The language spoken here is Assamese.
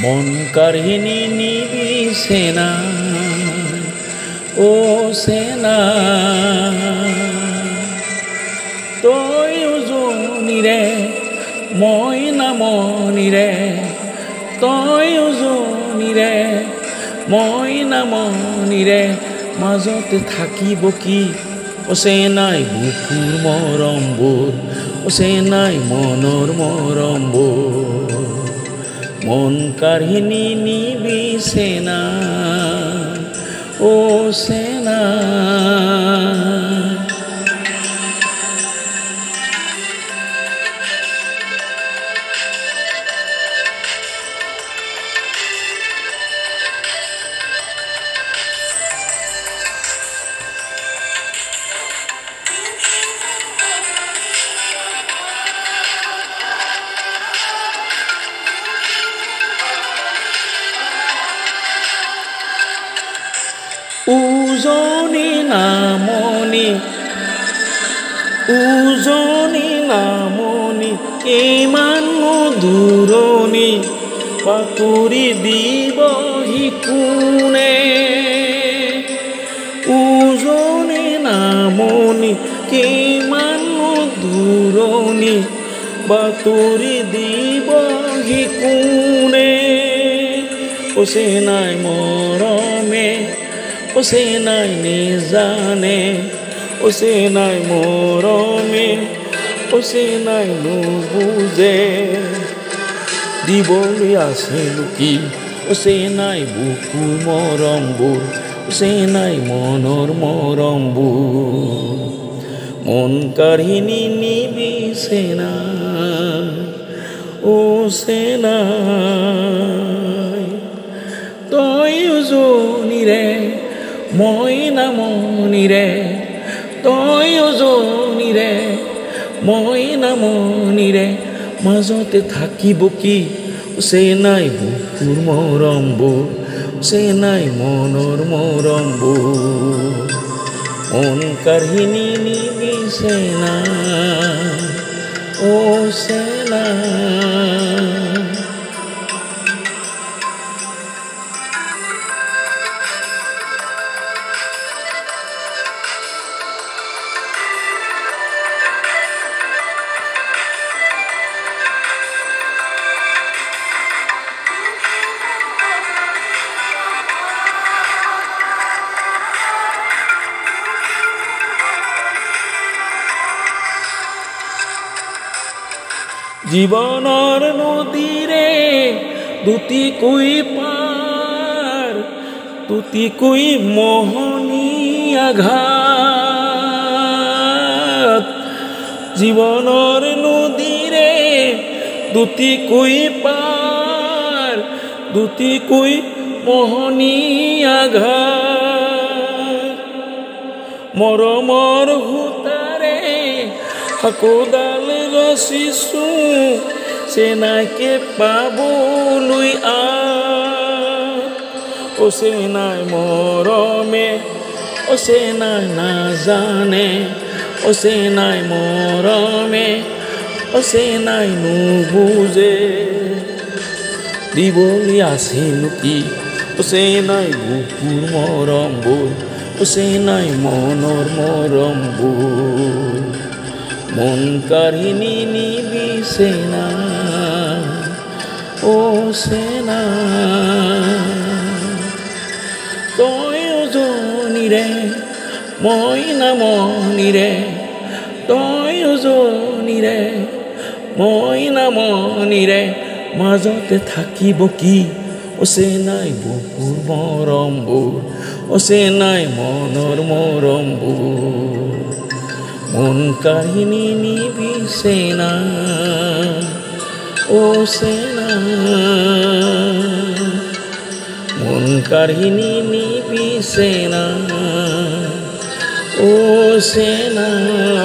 মন কাহিনী নিবিছে না ও সেনা তই উজনিৰে মই নামনিৰে তই উজনিৰে মই নামনিৰে মাজতে থাকিব কি অচেনাই বুকুৰ মৰমবোৰ অচেনাই মনৰ মৰমবোৰ মন কাহিনী নিবিছে না ও সেনা উজনি নামনি ইমান দূৰণি পাকুৰি দিবহি কোনে উজনি নামনি কিমান দূৰণি বাতুৰি দিবহি কোনে অচেনাই মৰমে অচেনাই নেজানে অচেনাই মৰমে অচেনাই নুবুজে দিবলৈ আছে কি অচেনাই বুকুৰ মৰমবোৰ অচেনাই মনৰ মৰমবোৰ মন কাহিনী নিবিছে না অচেনাই তই উজনিৰে মই নামনিৰে তই উজনিৰে মই নামনিৰে মাজতে থাকিব কি অচেনাই বুকুৰ মৰমবোৰ অচেনাই মনৰ মৰমবোৰ মন কাহিনী নিবিছে না অচেনাই জীৱনৰ নদীৰে দুটিকৈ পাৰ দুটিকৈ মোহনীয়া ঘাট জীৱনৰ নদীৰে দুটিকৈ পাৰ দুটিকৈ মোহনীয়া ঘাট মৰমৰ সূতাৰে হাকোডাল ৰচিছো চেনাকে পাবলৈ অচেনাই মৰমে অচেনাই নাজানে অচেনাই মৰমে অচেনাই নুবুজে দিবলৈ আছে কি অচেনাই বুকুৰ মৰমবোৰ অচেনাই মনৰ মৰমবোৰ মন কাহিনী নিবিছে না অচেনাই তই উজনিৰে মই নামনিৰে তই উজনিৰে মই নামনিৰে মাজতে থাকিব কি অচেনাই বুকুৰ মৰমবোৰ অচেনাই মনৰ মৰমবোৰ মন কাহিনী নিবিছে না অচেনাই মন কাহিনী নিবিছে না অচেনাই